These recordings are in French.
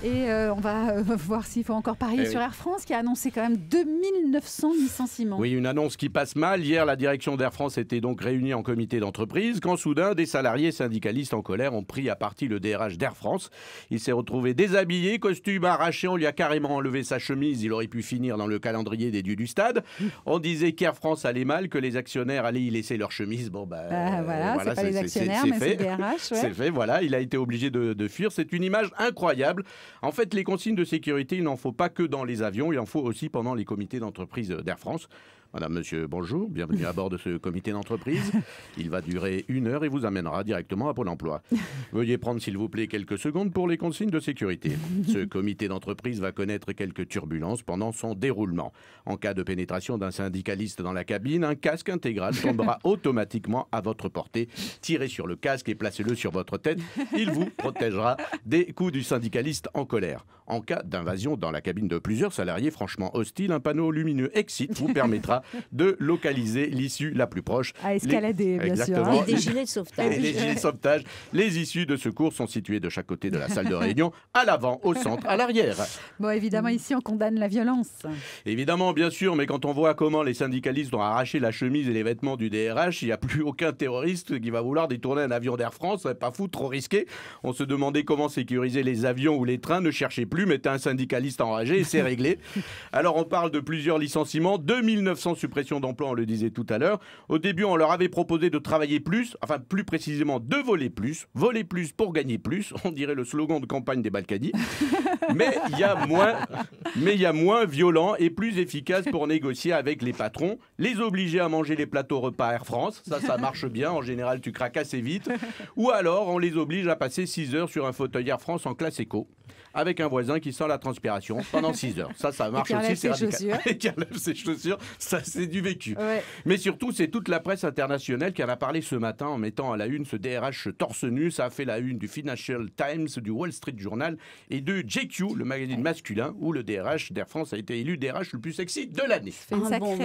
Et on va voir s'il faut encore parier sur Air France, qui a annoncé quand même 2900 licenciements. Oui, une annonce qui passe mal. Hier, la direction d'Air France était donc réunie en comité d'entreprise quand soudain, des salariés syndicalistes en colère ont pris à partie le DRH d'Air France. Il s'est retrouvé déshabillé, costume arraché, on lui a carrément enlevé sa chemise. Il aurait pu finir dans le calendrier des dieux du stade. On disait qu'Air France allait mal, que les actionnaires allaient y laisser leur chemise. Bon, voilà, c'est pas les actionnaires, mais c'est le DRH. Ouais. C'est fait, voilà, il a été obligé de fuir. C'est une image incroyable. En fait, les consignes de sécurité, il n'en faut pas que dans les avions, il en faut aussi pendant les comités d'entreprise d'Air France. Madame, monsieur, bonjour, bienvenue à bord de ce comité d'entreprise. Il va durer 1 heure et vous amènera directement à Pôle emploi. Veuillez prendre, s'il vous plaît, quelques secondes pour les consignes de sécurité. Ce comité d'entreprise va connaître quelques turbulences pendant son déroulement. En cas de pénétration d'un syndicaliste dans la cabine, un casque intégral tombera automatiquement à votre portée. Tirez sur le casque et placez-le sur votre tête. Il vous protégera des coups du syndicaliste en colère. En cas d'invasion dans la cabine de plusieurs salariés franchement hostiles, un panneau lumineux Exit vous permettra de localiser l'issue la plus proche. À escalader, bien Exactement. sûr. Et des gilets de sauvetage. Et les gilets de sauvetage. Les issues de secours sont situées de chaque côté de la salle de réunion, à l'avant, au centre, à l'arrière. Bon, évidemment, ici, on condamne la violence. Évidemment, bien sûr, mais quand on voit comment les syndicalistes ont arraché la chemise et les vêtements du DRH, il n'y a plus aucun terroriste qui va vouloir détourner un avion d'Air France. Pas fou, trop risqué. On se demandait comment sécuriser les avions ou les trains. Ne cherchez plus, mettez un syndicaliste enragé et c'est réglé. Alors, on parle de plusieurs licenciements, 2900 suppressions d'emplois, on le disait tout à l'heure. Au début, on leur avait proposé de travailler plus, enfin plus précisément de voler plus pour gagner plus, on dirait le slogan de campagne des Balkany. Mais il y a moins violent et plus efficace pour négocier avec les patrons, les obliger à manger les plateaux repas Air France, ça marche bien, en général tu craques assez vite, ou alors on les oblige à passer 6 heures sur un fauteuil Air France en classe éco, avec un voisin qui sent la transpiration pendant 6 heures. Ça marche aussi, c'est radical. Et qui enlève ses chaussures, ça c'est du vécu. Ouais. Mais surtout, c'est toute la presse internationale qui en a parlé ce matin en mettant à la une ce DRH torse nu. Ça a fait la une du Financial Times, du Wall Street Journal et de JQ, le magazine masculin, où le DRH d'Air France a été élu DRH le plus sexy de l'année.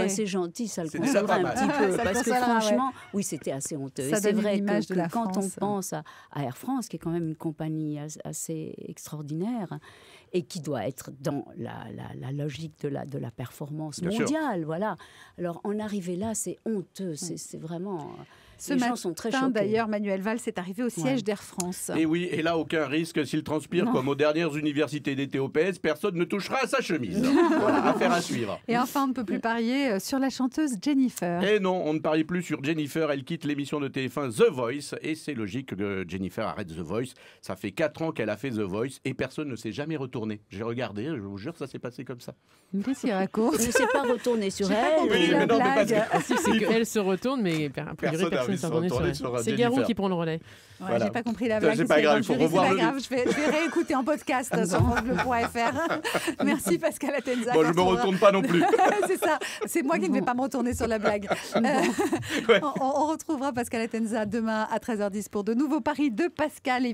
C'est gentil, ça le C'est déjà consolera pas un petit mal. peu. Ça Parce que consolera, franchement, oui, c'était assez honteux. Ça Et c'est donne vrai l'image de la quand France. on pense à Air France, qui est quand même une compagnie assez extraordinaire, et qui doit être dans la logique de la performance Bien mondiale. Sûr. Voilà. Alors, en arriver là, c'est honteux. C'est vraiment... Les gens sont très choqués. D'ailleurs, Manuel Valls est arrivé au siège d'Air France. Et oui, et là, aucun risque. S'il transpire comme aux dernières universités d'été au PS, personne ne touchera à sa chemise. Voilà, affaire à suivre. Et enfin, on ne peut plus parier sur la chanteuse Jennifer. Et non, on ne parie plus sur Jennifer. Elle quitte l'émission de TF1 The Voice. Et c'est logique que Jennifer arrête The Voice. Ça fait 4 ans qu'elle a fait The Voice et personne ne s'est jamais retourné. J'ai regardé, je vous jure, ça s'est passé comme ça. Qu'est-ce qu'il raconte? On ne s'est pas retourné sur elle. Oui, mais non, mais c'est qu'elle se retourne, mais personne ne s'est retourné sur elle. C'est Garou qui prend le relais. Ouais, voilà. J'ai pas compris la blague. C'est pas grave, il faut revoir le... Je vais réécouter en podcast sur francebleu.fr. Merci Pascal Atenza. Bon, je me retourne pas non plus. C'est ça, c'est moi qui ne vais pas me retourner sur la blague. On retrouvera Pascal Atenza demain à 13h10 pour de nouveaux paris de Pascal.